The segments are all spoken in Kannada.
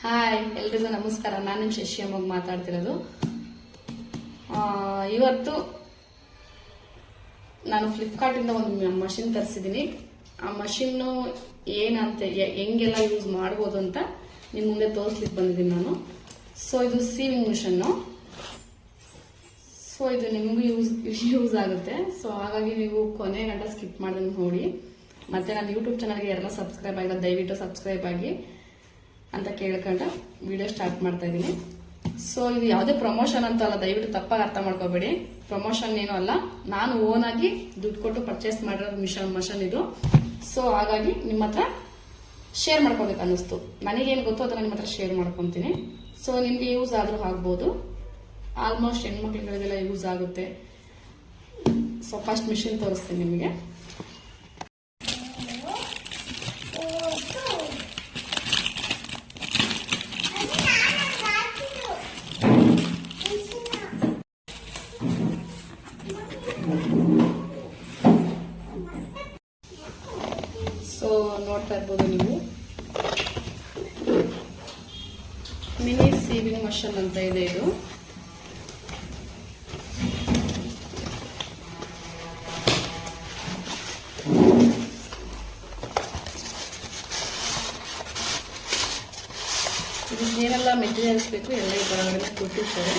ಹಾಯ್ ಎಲ್ರಿಗೂ ನಮಸ್ಕಾರ. ನಾನು ನಿಮ್ಮ ಶಶಿಯಮ್ಮ ಮಾತಾಡ್ತಿರೋದು. ಇವತ್ತು ನಾನು ಫ್ಲಿಪ್ಕಾರ್ಟ್ ಇಂದ ಒಂದು ಮಷಿನ್ ತರಿಸಿದ್ದೀನಿ. ಆ ಮಷಿನ್ ಏನಂತ ಹೆಂಗೆಲ್ಲ ಯೂಸ್ ಮಾಡ್ಬೋದು ಅಂತ ನಿಮ್ಮ ಮುಂದೆ ತೋರಿಸ್ಲಿಕ್ಕೆ ಬಂದಿದ್ದೀನಿ ನಾನು. ಸೊ ಇದು ಸೀವಿಂಗ್ ಮಿಷನ್. ಸೊ ಇದು ನಿಮಗೂ ಯೂಸ್ ಆಗುತ್ತೆ. ಸೊ ಹಾಗಾಗಿ ನೀವು ಕೊನೆ ಗಂಟ ಸ್ಕಿಪ್ ಮಾಡಿದ್ರೆ ನೋಡಿ. ಮತ್ತೆ ನಾನು ಯೂಟ್ಯೂಬ್ ಚಾನಲ್ಗೆ ಯಾರೆಲ್ಲ ಸಬ್ಸ್ಕ್ರೈಬ್ ಆಗಿಲ್ಲ ದಯವಿಟ್ಟು ಸಬ್ಸ್ಕ್ರೈಬ್ ಆಗಿ ಅಂತ ಕೇಳ್ಕೊಂಡ ವಿಡಿಯೋ ಸ್ಟಾರ್ಟ್ ಮಾಡ್ತಾ ಇದ್ದೀನಿ. ಸೊ ಇದು ಯಾವುದೇ ಪ್ರಮೋಷನ್ ಅಂತ ಅಲ್ಲ, ದಯವಿಟ್ಟು ತಪ್ಪಾಗಿ ಅರ್ಥ ಮಾಡ್ಕೋಬೇಡಿ. ಪ್ರಮೋಷನ್ ಏನೂ ಅಲ್ಲ, ನಾನು ಓನ್ ಆಗಿ ದುಡ್ಡು ಕೊಟ್ಟು ಪರ್ಚೇಸ್ ಮಾಡಿರೋ ಮಷನ್ ಇದು. ಸೊ ಹಾಗಾಗಿ ನಿಮ್ಮ ಹತ್ರ ಶೇರ್ ಮಾಡ್ಕೋಬೇಕು ಅನ್ನಿಸ್ತು. ನನಗೇನು ಗೊತ್ತೋ ಅದನ್ನ ನಿಮ್ಮ ಹತ್ರ ಶೇರ್ ಮಾಡ್ಕೊತೀನಿ. ಸೊ ನಿಮ್ಗೆ ಯೂಸ್ ಆದ್ರೂ ಆಗ್ಬೋದು. ಆಲ್ಮೋಸ್ಟ್ ಹೆಣ್ಮಕ್ಳುಗಳಿಗೆಲ್ಲ ಯೂಸ್ ಆಗುತ್ತೆ. ಸೊ ಫಸ್ಟ್ ಮಿಷಿನ್ ತೋರಿಸ್ತೀನಿ ನಿಮಗೆ. ಸೊ ನೋಡ್ತಾ ಇರ್ಬೋದು ನೀವು, ಮಿನಿ ಸೀವಿಂಗ್ ಮಷನ್ ಅಂತ ಇದೆ ಇದು. ಏನೆಲ್ಲ ಮೆಟೀರಿಯಲ್ಸ್ ಬೇಕು ಎಲ್ಲ ಇದರೊಳಗೆ ಕೊಟ್ಟಿರ್ತಾರೆ.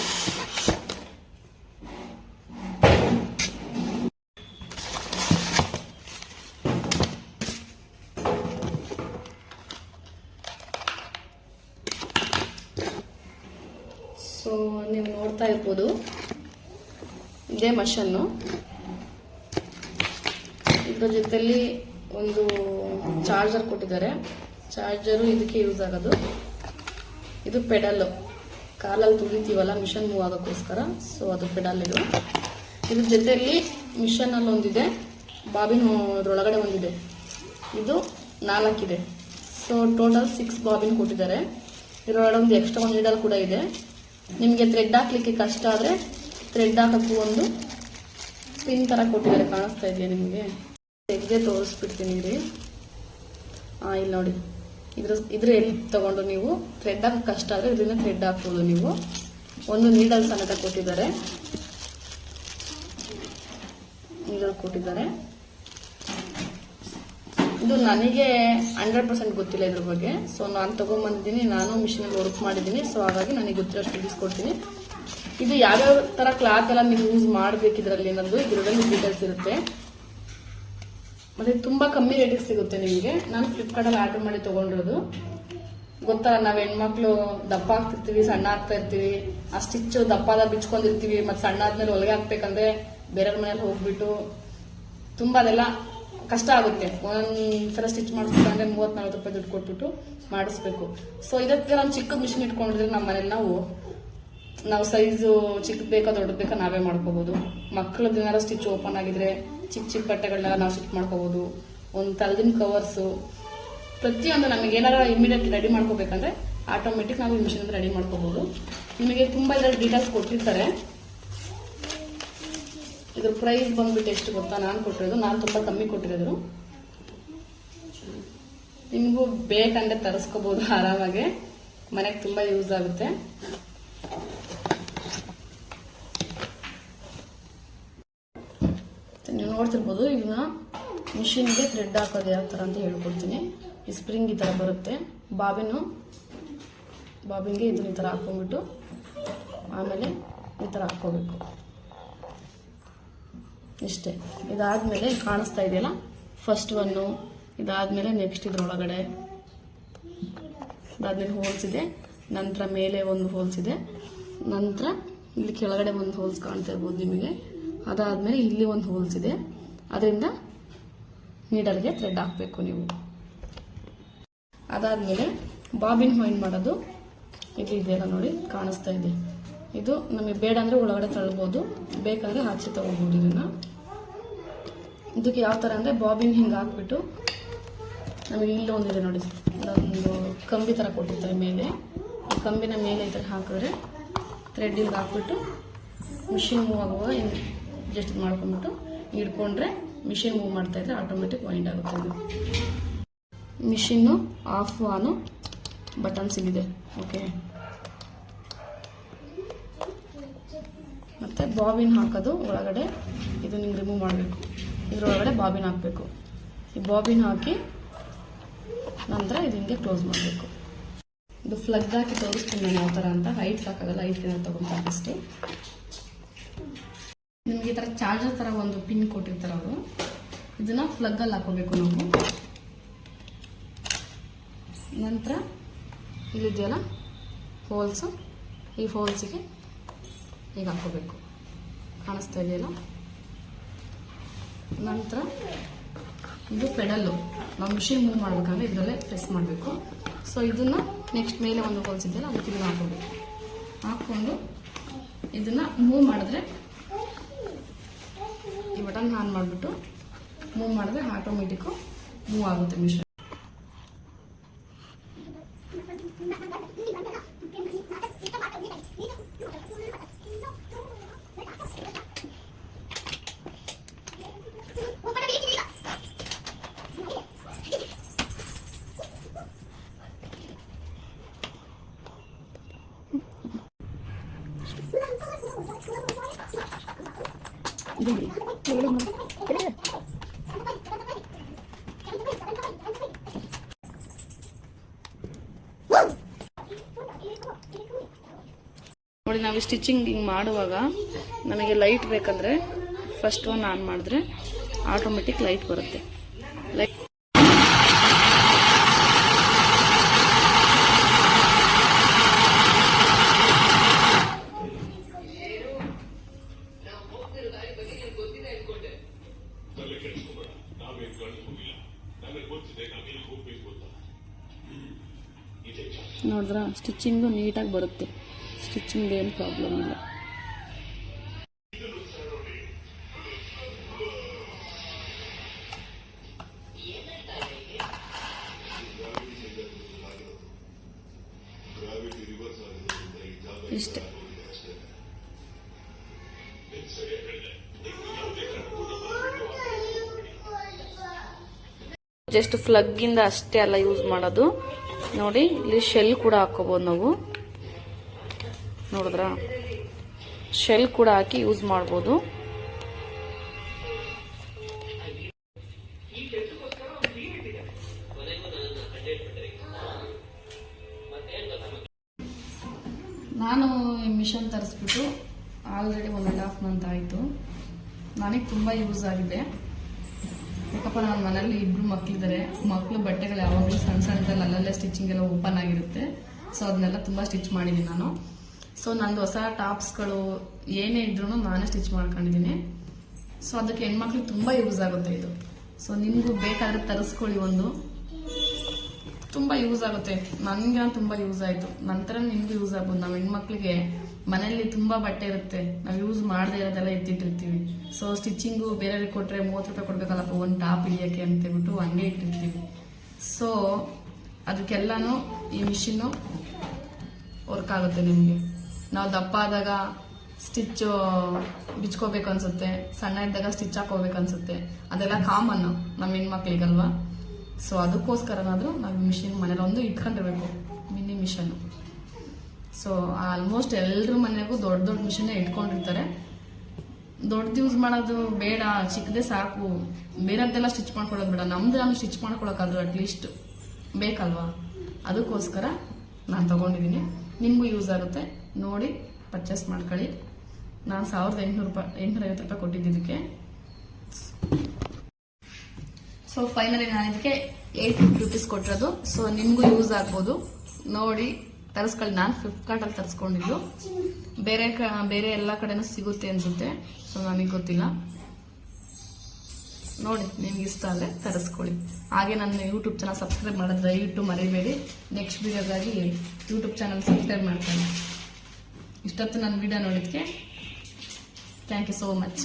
ಸೊ ನೀವು ನೋಡ್ತಾ ಇರ್ಬೋದು, ಇದೇ ಮಷನ್ನು. ಇದ್ರ ಜೊತೆಲಿ ಒಂದು ಚಾರ್ಜರ್ ಕೊಟ್ಟಿದ್ದಾರೆ. ಚಾರ್ಜರು ಇದಕ್ಕೆ ಯೂಸ್ ಆಗೋದು. ಇದು ಪೆಡಲ್, ಕಾಲಲ್ಲಿ ತುಳಿತೀವಲ್ಲ ಮಿಷನ್ ಮೂವ್ ಆಗೋಕ್ಕೋಸ್ಕರ. ಸೊ ಅದು ಪೆಡಲ್ ಇದು. ಇದ್ರ ಜೊತೆಯಲ್ಲಿ ಮಿಷನ್ ಅಲ್ಲಿ ಒಂದಿದೆ, ಬಾಬಿನ್ ಅದ್ರೊಳಗಡೆ ಒಂದಿದೆ. ಇದು 4 ಇದೆ. ಸೊ ಟೋಟಲ್ 6 ಬಾಬಿನ್ ಕೊಟ್ಟಿದ್ದಾರೆ. ಇದರೊಳಗೆ ಒಂದು ಎಕ್ಸ್ಟ್ರಾ ಒಂದು ನೀಡಲ್ ಕೂಡ ಇದೆ. ನಿಮಗೆ ಥ್ರೆಡ್ ಹಾಕ್ಲಿಕ್ಕೆ ಕಷ್ಟ ಆದರೆ ಥ್ರೆಡ್ ಹಾಕಕ್ಕೂ ಒಂದು ಪಿನ್ ತರ ಕೊಟ್ಟಿದ್ದಾರೆ. ಕಾಣಿಸ್ತಾ ಇದೆಯಾ ನಿಮಗೆ? ತೆಗೆದೇ ತೋರಿಸ್ಬಿಡ್ತೀನಿ ರೀ. ಇಲ್ಲಿ ನೋಡಿ, ಇದ್ರ ಎಲ್ಲಿ ತಗೊಂಡು ನೀವು ಥ್ರೆಡ್ ಹಾಕಕ್ಕೆ ಕಷ್ಟ ಆದರೆ ಇದರಿಂದ ಥ್ರೆಡ್ ಹಾಕ್ಬೋದು ನೀವು. ಒಂದು ನೀಡಲ್ ಸಮೇತ ಕೊಟ್ಟಿದ್ದಾರೆ. ನೀಡಲ್ ಕೊಟ್ಟಿದ್ದಾರೆ. ಇದು ನನಗೆ 100% ಗೊತ್ತಿಲ್ಲ ಇದ್ರ ಬಗ್ಗೆ. ಸೊ ನಾನು ತಗೊಂಡ್ಬಂದಿದ್ದೀನಿ, ನಾನು ಮಿಷಿನಲ್ಲಿ ವರ್ಕ್ ಮಾಡಿದ್ದೀನಿ. ಸೊ ಹಾಗಾಗಿ ನನಗೆ ಗೊತ್ತಿರೋಷ್ಟು ತಿಳಿಸ್ಕೊಡ್ತೀನಿ. ಇದು ಯಾವ್ಯಾವ ತರ ಕ್ಲಾತ್ ಎಲ್ಲ ನೀವು ಯೂಸ್ ಮಾಡ್ಬೇಕು ಇದರಲ್ಲಿ ಅನ್ನೋದು ಇದರಲ್ಲಿ ಡೀಟೇಲ್ಸ್ ಇರುತ್ತೆ. ಮತ್ತೆ ತುಂಬಾ ಕಮ್ಮಿ ರೇಟಿಗೆ ಸಿಗುತ್ತೆ ನಿಮಗೆ. ನಾನು ಫ್ಲಿಪ್ಕಾರ್ಟ್ ಅಲ್ಲಿ ಆರ್ಡರ್ ಮಾಡಿ ತಗೊಂಡಿರೋದು. ಗೊತ್ತಲ್ಲ, ನಾವ್ ಹೆಣ್ಮಕ್ಳು ದಪ್ಪ ಆಗ್ತಿರ್ತೀವಿ, ಸಣ್ಣ ಆಗ್ತಾ ಇರ್ತೀವಿ. ಆ ಸ್ಟಿಚ್ ದಪ್ಪದ ಬಿಚ್ಕೊಂಡಿರ್ತೀವಿ. ಮತ್ತೆ ಸಣ್ಣ ಆದ್ಮೇಲೆ ಹೊಲಿಗೆ ಹಾಕ್ಬೇಕಂದ್ರೆ ಬೇರೆಯವ್ರ ಮನೇಲಿ ಹೋಗ್ಬಿಟ್ಟು ತುಂಬಾ ಅದೆಲ್ಲ ಕಷ್ಟ ಆಗುತ್ತೆ. ಒಂದ್ಸಲ ಸ್ಟಿಚ್ ಮಾಡಿಸ್ಬೇಕಂದ್ರೆ 30-40 ರೂಪಾಯಿ ದುಡ್ಡು ಕೊಟ್ಬಿಟ್ಟು ಮಾಡಿಸ್ಬೇಕು. ಸೊ ಇದಕ್ಕೆ ನಾವು ಚಿಕ್ಕ ಮಿಷಿನ್ ಇಟ್ಕೊಂಡಿದ್ರೆ ನಮ್ಮ ಮನೇಲಿ ನಾವು ಸೈಜು ಚಿಕ್ಕ ಬೇಕಾ ದೊಡ್ಡ ಬೇಕಾ ನಾವೇ ಮಾಡ್ಕೋಬಹುದು. ಮಕ್ಕಳದ್ದು ಏನಾರು ಸ್ಟಿಚ್ ಓಪನ್ ಆಗಿದ್ರೆ ಚಿಕ್ಕ ಬಟ್ಟೆಗಳನ್ನೆಲ್ಲ ನಾವು ಸ್ಟಿಚ್ ಮಾಡ್ಕೋಬಹುದು. ಒಂದು ತಲೆದಿನ ಕವರ್ಸು ಪ್ರತಿಯೊಂದು ನಮಗೆ ಏನಾರ ಇಮಿಡಿಯೇಟ್ ರೆಡಿ ಮಾಡ್ಕೋಬೇಕಂದ್ರೆ ಆಟೋಮೆಟಿಕ್ ನಾವು ಈ ಮಿಷಿನ್ ರೆಡಿ ಮಾಡ್ಕೋಬಹುದು. ನಿಮಗೆ ತುಂಬಾ ಇದರಲ್ಲಿ ಡೀಟೇಲ್ಸ್ ಕೊಟ್ಟಿರ್ತಾರೆ. ಇದ್ರ ಪ್ರೈಸ್ ಬಂದ್ಬಿಟ್ಟು ಎಷ್ಟು ಗೊತ್ತಾ? ನಾನು ಕೊಟ್ಟಿರೋದು, ನಾನು ತುಂಬಾ ಕಮ್ಮಿ ಕೊಟ್ಟಿರೋದು. ನಿಮಗೂ ಬೇಕಂದ್ರೆ ತರಿಸ್ಕೋಬಹುದು ಆರಾಮಾಗೆ. ಮನೆಗೆ ತುಂಬಾ ಯೂಸ್ ಆಗುತ್ತೆ. ನೀವು ನೋಡ್ತಿರ್ಬೋದು, ಇದನ್ನ ಮಿಷಿನ್ಗೆ ಥ್ರೆಡ್ ಹಾಕೋದು ಯಾವ ತರ ಅಂತ ಹೇಳ್ಕೊಡ್ತೀನಿ. ಈ ಸ್ಪ್ರಿಂಗ್ ಈ ತರ ಬರುತ್ತೆ. ಬಾಬಿನ್ಗೆ ಇದನ್ನ ಈ ತರ ಹಾಕೊಂಡ್ಬಿಟ್ಟು ಆಮೇಲೆ ಈ ತರ ಹಾಕೋಬೇಕು. ಇಷ್ಟೇ. ಇದಾದ್ಮೇಲೆ ಕಾಣಿಸ್ತಾ ಇದೆಯಲ್ಲ, ಫಸ್ಟ್ ಒನ್ನು. ಇದಾದ್ಮೇಲೆ ನೆಕ್ಸ್ಟ್ ಇದ್ರೊಳಗಡೆ ಇದಾದ್ಮೇಲೆ ಹೋಲ್ಸ್ ಇದೆ. ನಂತರ ಮೇಲೆ ಒಂದು ಹೋಲ್ಸ್ ಇದೆ. ನಂತರ ಇಲ್ಲಿ ಕೆಳಗಡೆ ಒಂದು ಹೋಲ್ಸ್ ಕಾಣ್ತಾ ಇರ್ಬೋದು ನಿಮಗೆ. ಅದಾದ್ಮೇಲೆ ಇಲ್ಲಿ ಒಂದು ಹೋಲ್ಸ್ ಇದೆ. ಅದರಿಂದ ನೀಡಲ್ಗೆ ಥ್ರೆಡ್ ಹಾಕಬೇಕು ನೀವು. ಅದಾದ್ಮೇಲೆ ಬಾಬಿನ್ ವೈಂಡ್ ಮಾಡೋದು ಇಲ್ಲಿ ಇದೆಯಲ್ಲ ನೋಡಿ, ಕಾಣಿಸ್ತಾ ಇದೆ. ಇದು ನಮಗೆ ಬೇಡ ಅಂದ್ರೆ ಒಳಗಡೆ ತಳ್ಬೋದು, ಬೇಕಾದ್ರೆ ಆಚೆ ತಗೋಬಹುದು. ಇದಕ್ಕೆ ಯಾವ ತರ ಅಂದ್ರೆ ಬಾಬಿನ್ ಹಿಂಗೆ ಹಾಕ್ಬಿಟ್ಟು ನಮಗೆ ಇಲ್ಲಿ ಒಂದಿದೆ ನೋಡಿ, ಒಂದು ಕಂಬಿ ತರ ಕೊಟ್ಟಿರ್ತಾರೆ ಮೇಲೆ. ಈ ಕಂಬಿನ ಮೇಲೆ ಈ ತರ ಹಾಕಿದ್ರೆ ಥ್ರೆಡ್ ಹಿಂಗೆ ಹಾಕ್ಬಿಟ್ಟು ಮಿಷಿನ್ ಮೂವ್ ಆಗುವಾಗ ಜಸ್ಟ್ ಮಾಡ್ಕೊಂಡ್ಬಿಟ್ಟು ಹಿಡ್ಕೊಂಡ್ರೆ ಮಿಷಿನ್ ಮೂವ್ ಮಾಡ್ತಾ ಇದ್ರೆ ಆಟೋಮೆಟಿಕ್ ವೈಂಡ್ ಆಗುತ್ತೆ. ಇದು ಮಿಷಿನ್ನು ಆಫ್ ಆನು ಬಟನ್ಸ್ ಇಲ್ಲಿದೆ. ಓಕೆ, ಮತ್ತು ಬಾಬಿನ್ ಹಾಕೋದು ಒಳಗಡೆ, ಇದು ನಿಮ್ಗೆ ರಿಮೂವ್ ಮಾಡಬೇಕು. ಇದರೊಳಗಡೆ ಬಾಬಿನ್ ಹಾಕಬೇಕು. ಈ ಬಾಬಿನ್ ಹಾಕಿ ನಂತರ ಇದು ಹಿಂಗೆ ಕ್ಲೋಸ್ ಮಾಡಬೇಕು. ಇದು ಫ್ಲಗ್ ಹಾಕಿ ತೋರಿಸ್ತೀನಿ ನಾನು ಯಾವ ಥರ ಅಂತ. ಹೈಟ್ ಸಾಕಾಗಲ್ಲ, ಹೈಟ್ ತೊಗೊತಾರೆ ಅಷ್ಟು. ನಿಮ್ಗೆ ಈ ಥರ ಚಾರ್ಜರ್ ಥರ ಒಂದು ಪಿನ್ ಕೊಟ್ಟಿರ್ತಾರೆ ಅವರು. ಇದನ್ನ ಫ್ಲಗ್ಗಲ್ಲಿ ಹಾಕೋಬೇಕು ನಾವು. ನಂತರ ಇಲ್ಲಿದೆಯಲ್ಲ ಹೋಲ್ಸು, ಈ ಹೋಲ್ಸಿಗೆ ಈಗ ಹಾಕೋಬೇಕು. ಕಾಣಿಸ್ತಾ ಇದೆಯಲ್ಲ. ನಂತರ ಇದು ಪೆಡಲ್ಲು, ನಾವು ಮಿಷಿನ್ ಮೂವ್ ಮಾಡಬೇಕಂದ್ರೆ ಇದರಲ್ಲೇ ಪ್ರೆಸ್ ಮಾಡಬೇಕು. ಸೊ ಇದನ್ನು ನೆಕ್ಸ್ಟ್ ಮೇಲೆ ಒಂದು ಹೋಲ್ಸ್ ಇದೆಯಲ್ಲ ಅದಕ್ಕೆ ಇದನ್ನು ಹಾಕೋಬೇಕು. ಹಾಕ್ಕೊಂಡು ಇದನ್ನು ಮೂವ್ ಮಾಡಿದ್ರೆ, ಈ ಬಟನ್ ಆನ್ ಮಾಡಿಬಿಟ್ಟು ಮೂವ್ ಮಾಡಿದ್ರೆ ಆಟೋಮೆಟಿಕ್ಕು ಮೂವ್ ಆಗುತ್ತೆ ಮಿಷಿನ್. ನೋಡಿ, ನಾವು ಸ್ಟಿಚಿಂಗ್ ಹಿಂಗೆ ಮಾಡುವಾಗ ನಮಗೆ ಲೈಟ್ ಬೇಕಂದ್ರೆ ಫಸ್ಟ್ ಒನ್ ಆನ್ ಮಾಡಿದ್ರೆ ಆಟೋಮೆಟಿಕ್ ಲೈಟ್ ಬರುತ್ತೆ. ಲೈಟ್ ನೋಡಿದ್ರ ಸ್ಟಿಚಿಂಗು ನೀಟಾಗಿ ಬರುತ್ತೆ. ಸ್ಟಿಚಿಂಗ್ ಏನು ಪ್ರಾಬ್ಲಮ್ ಇಲ್ಲ. ಇಷ್ಟೇ. ಜಸ್ಟ್ ಫ್ಲಗ್ಗಿಂದ ಅಷ್ಟೇ ಅಲ್ಲ ಯೂಸ್ ಮಾಡೋದು. ನೋಡಿ, ಇಲ್ಲಿ ಶೆಲ್ ಕೂಡ ಹಾಕೋಬಹುದು ನಾವು. ನೋಡಿದ್ರಾ, ಶೆಲ್ ಕೂಡ ಹಾಕಿ ಯೂಸ್ ಮಾಡ್ಬೋದು. ನಾನು ಈ ಮಿಷನ್ ತರಿಸ್ಬಿಟ್ಟು ಆಲ್ರೆಡಿ 1.5 ಮಂತ್ ಆಯಿತು. ನನಗೆ ತುಂಬ ಯೂಸ್ ಆಗಿದೆ. ಯಾಕಪ್ಪ, ನನ್ನ ಮನೇಲಿ 2 ಮಕ್ಕಳಿದ್ದಾರೆ. ಮಕ್ಕಳು ಬಟ್ಟೆಗಳು ಯಾವಾಗಲೂ ಸಣ್ಣ ಸಣ್ಣದಲ್ಲಿ ಅಲ್ಲಲ್ಲೇ ಸ್ಟಿಚಿಂಗ್ ಎಲ್ಲ ಓಪನ್ ಆಗಿರುತ್ತೆ. ಸೊ ಅದನ್ನೆಲ್ಲ ತುಂಬ ಸ್ಟಿಚ್ ಮಾಡಿದ್ದೀನಿ ನಾನು. ಸೊ ನಂದು ಹೊಸ ಟಾಪ್ಸ್ಗಳು ಏನೇ ಇದ್ರೂ ನಾನೇ ಸ್ಟಿಚ್ ಮಾಡ್ಕೊಂಡಿದ್ದೀನಿ. ಸೊ ಅದಕ್ಕೆ ಹೆಣ್ಮಕ್ಳಿಗೆ ತುಂಬ ಯೂಸ್ ಆಗುತ್ತೆ ಇದು. ಸೊ ನಿಮಗೂ ಬೇಕಾದ್ರೆ ತರಿಸ್ಕೊಳ್ಳಿ. ಒಂದು ತುಂಬ ಯೂಸ್ ಆಗುತ್ತೆ. ನನಗೆ ತುಂಬ ಯೂಸ್ ಆಯಿತು. ನಂತರ ನಿಮಗೂ ಯೂಸ್ ಆಗ್ಬೋದು. ನಾವು ಹೆಣ್ಮಕ್ಳಿಗೆ ಮನೆಯಲ್ಲಿ ತುಂಬ ಬಟ್ಟೆ ಇರುತ್ತೆ, ನಾವು ಯೂಸ್ ಮಾಡದೇ ಇರೋದೆಲ್ಲ ಎತ್ತಿಟ್ಟಿರ್ತೀವಿ. ಸೊ ಸ್ಟಿಚಿಂಗು ಬೇರೆಯವ್ರಿಗೆ ಕೊಟ್ಟರೆ 30 ರೂಪಾಯಿ ಕೊಡ್ಬೇಕಲ್ಲಪ್ಪ ಒಂದು ಟಾಪ್ ಹಿಡಿಯೋಕ್ಕೆ ಅಂತೇಳ್ಬಿಟ್ಟು ಹಂಗೆ ಇಟ್ಟಿರ್ತೀವಿ. ಸೊ ಅದಕ್ಕೆಲ್ಲನೂ ಈ ಮಿಷಿನ್ನು ವರ್ಕ್ ಆಗುತ್ತೆ ನಿಮಗೆ. ನಾವು ದಪ್ಪ ಆದಾಗ ಸ್ಟಿಚ್ ಬಿಚ್ಕೋಬೇಕು ಅನ್ಸುತ್ತೆ, ಸಣ್ಣ ಇದ್ದಾಗ ಸ್ಟಿಚ್ ಹಾಕೋಬೇಕು ಅನ್ಸುತ್ತೆ. ಅದೆಲ್ಲ ಕಾಮನ್ ನಮ್ಮ ಹೆಣ್ಮಕ್ಳಿಗಲ್ವಾ. ಸೊ ಅದಕ್ಕೋಸ್ಕರನಾದರೂ ನಾವು ಮಿಷಿನ್ ಮನೇಲಿ ಒಂದು ಇಟ್ಕೊಂಡಿರ್ಬೇಕು, ಮಿನಿ ಮಿಷನ್. ಸೊ ಆಲ್ಮೋಸ್ಟ್ ಎಲ್ಲರ ಮನೆಗೂ ದೊಡ್ಡ ದೊಡ್ಡ ಮಿಷನ್ನೇ ಇಟ್ಕೊಂಡಿರ್ತಾರೆ. ದೊಡ್ಡದು ಯೂಸ್ ಮಾಡೋದು ಬೇಡ, ಚಿಕ್ಕದೇ ಸಾಕು. ಬೇರೆದ್ದೆಲ್ಲ ಸ್ಟಿಚ್ ಮಾಡ್ಕೊಳ್ಳೋದು ಬೇಡ, ನಮ್ದು ನಾನು ಸ್ಟಿಚ್ ಮಾಡ್ಕೊಳಕ್ಕಾದ್ರೂ ಅಟ್ಲೀಸ್ಟ್ ಬೇಕಲ್ವಾ. ಅದಕ್ಕೋಸ್ಕರ ನಾನು ತಗೊಂಡಿದ್ದೀನಿ. ನಿಮಗೂ ಯೂಸ್ ಆಗುತ್ತೆ. ನೋಡಿ ಪರ್ಚೇಸ್ ಮಾಡ್ಕೊಳ್ಳಿ. ನಾನು 1850 ರೂಪಾಯಿ ಕೊಟ್ಟಿದ್ದಕ್ಕೆ. ಸೊ ಫೈನಲಿ ನಾನು ಇದಕ್ಕೆ 850 ರೂಪೀಸ್ ಕೊಟ್ಟಿರೋದು. ಸೊ ನಿಮಗೂ ಯೂಸ್ ಆಗ್ಬೋದು. ನೋಡಿ ತರಿಸ್ಕೊಳ್ಳಿ. ನಾನು ಫ್ಲಿಪ್ಕಾರ್ಟಲ್ಲಿ ತರಿಸ್ಕೊಂಡಿದ್ದು. ಬೇರೆ ಎಲ್ಲ ಕಡೆನೂ ಸಿಗುತ್ತೆ ಅನ್ಸುತ್ತೆ. ಸೊ ನನಗೆ ಗೊತ್ತಿಲ್ಲ. ನೋಡಿ, ನಿಮ್ಗೆ ಇಷ್ಟ ಆದರೆ ತರಿಸ್ಕೊಳ್ಳಿ. ಹಾಗೆ ನನ್ನ ಯೂಟ್ಯೂಬ್ ಚಾನಲ್ ಸಬ್ಸ್ಕ್ರೈಬ್ ಮಾಡೋದು ದಯವಿಟ್ಟು ಮರಿಬೇಡಿ. ನೆಕ್ಸ್ಟ್ ವಿಡಿಯೋಗಾಗಿ ಯೂಟ್ಯೂಬ್ ಚಾನಲ್ ಸಬ್ಸ್ಕ್ರೈಬ್ ಮಾಡ್ಕೊಳ್ಳಿ. ಇಷ್ಟೊತ್ತು ನನ್ನ ವಿಡಿಯೋ ನೋಡಿದ್ದಕ್ಕೆ ಥ್ಯಾಂಕ್ ಯು ಸೋ ಮಚ್.